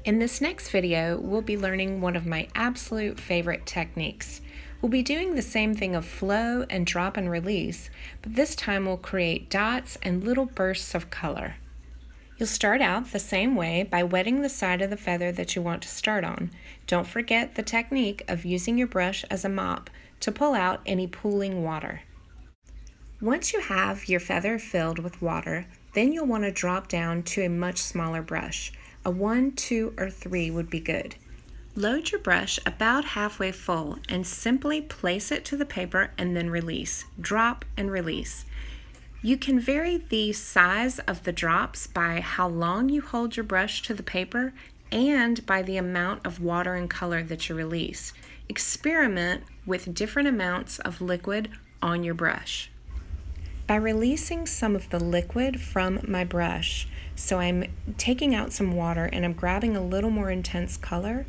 In this next video, we'll be learning one of my absolute favorite techniques. We'll be doing the same thing of flow and drop and release, but this time we'll create dots and little bursts of color. You'll start out the same way by wetting the side of the feather that you want to start on. Don't forget the technique of using your brush as a mop to pull out any pooling water. Once you have your feather filled with water, then you'll want to drop down to a much smaller brush. A 1, 2, or 3 would be good. Load your brush about halfway full and simply place it to the paper and then release. Drop and release. You can vary the size of the drops by how long you hold your brush to the paper and by the amount of water and color that you release. Experiment with different amounts of liquid on your brush. By releasing some of the liquid from my brush, so I'm taking out some water and I'm grabbing a little more intense color,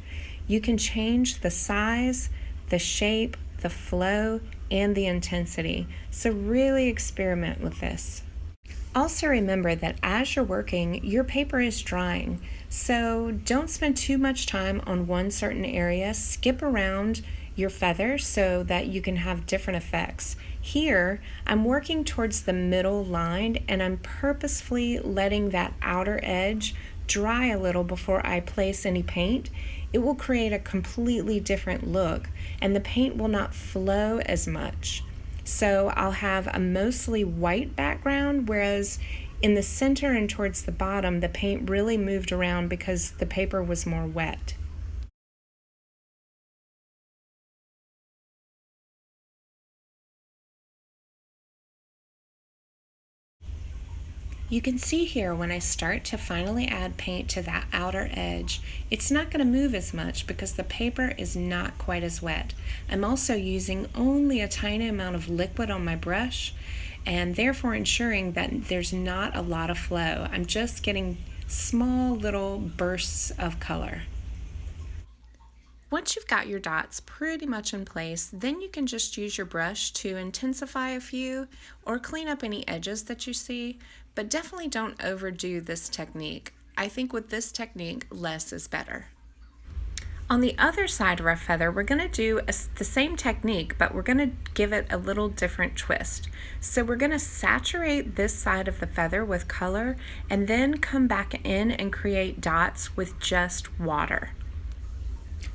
you can change the size, the shape, the flow, and the intensity. So really experiment with this. Also remember that as you're working, your paper is drying, so don't spend too much time on one certain area. Skip around your feather so that you can have different effects. Here, I'm working towards the middle line and I'm purposefully letting that outer edge dry a little before I place any paint. It will create a completely different look and the paint will not flow as much. So I'll have a mostly white background, whereas in the center and towards the bottom, the paint really moved around because the paper was more wet. You can see here when I start to finally add paint to that outer edge, it's not going to move as much because the paper is not quite as wet. I'm also using only a tiny amount of liquid on my brush and therefore ensuring that there's not a lot of flow. I'm just getting small little bursts of color. Once you've got your dots pretty much in place, then you can just use your brush to intensify a few or clean up any edges that you see, but definitely don't overdo this technique. I think with this technique, less is better. On the other side of our feather, we're going to do the same technique, but we're going to give it a little different twist. So we're going to saturate this side of the feather with color and then come back in and create dots with just water.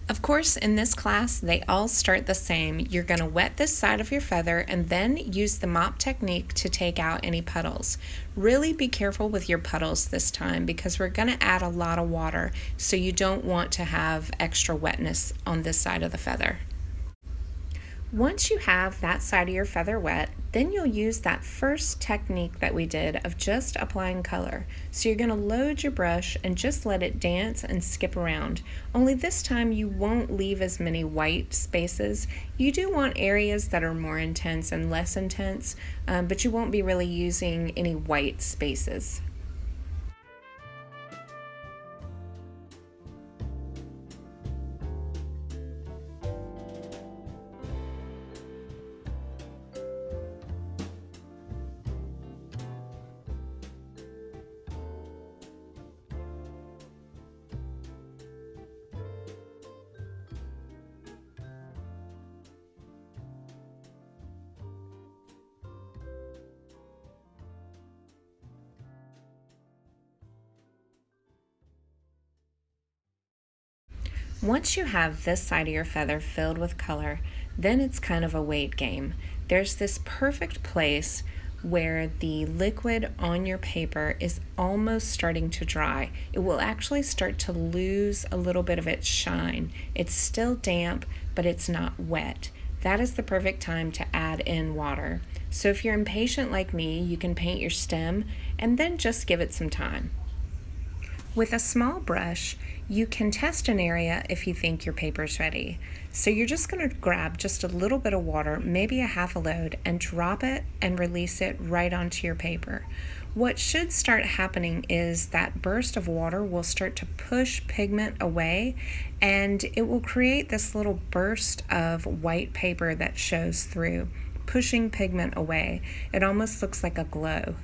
Of course, in this class, they all start the same. You're going to wet this side of your feather and then use the mop technique to take out any puddles. Really be careful with your puddles this time because we're going to add a lot of water, so you don't want to have extra wetness on this side of the feather. Once you have that side of your feather wet, then you'll use that first technique that we did of just applying color. So you're going to load your brush and just let it dance and skip around. Only this time you won't leave as many white spaces. You do want areas that are more intense and less intense, but you won't be really using any white spaces. Once you have this side of your feather filled with color, then it's kind of a wait game. There's this perfect place where the liquid on your paper is almost starting to dry. It will actually start to lose a little bit of its shine. It's still damp, but it's not wet. That is the perfect time to add in water. So if you're impatient like me, you can paint your stem and then just give it some time. With a small brush, you can test an area if you think your paper's ready. So you're just going to grab just a little bit of water, maybe a half a load, and drop it and release it right onto your paper. What should start happening is that burst of water will start to push pigment away and it will create this little burst of white paper that shows through, pushing pigment away. It almost looks like a glow.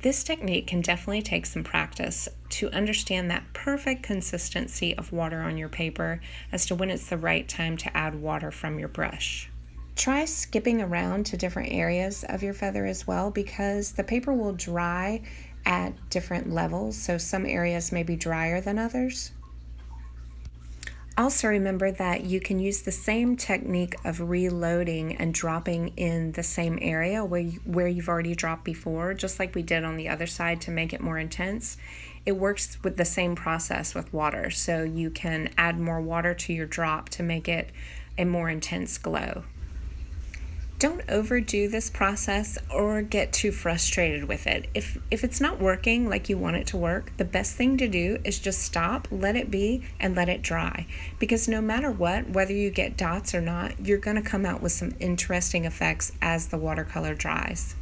This technique can definitely take some practice to understand that perfect consistency of water on your paper as to when it's the right time to add water from your brush. Try skipping around to different areas of your feather as well, because the paper will dry at different levels, so some areas may be drier than others. Also remember that you can use the same technique of reloading and dropping in the same area where you've already dropped before, just like we did on the other side to make it more intense. It works with the same process with water, so you can add more water to your drop to make it a more intense glow. Don't overdo this process or get too frustrated with it. If it's not working like you want it to work, the best thing to do is just stop, let it be, and let it dry. Because no matter what, whether you get dots or not, you're going to come out with some interesting effects as the watercolor dries.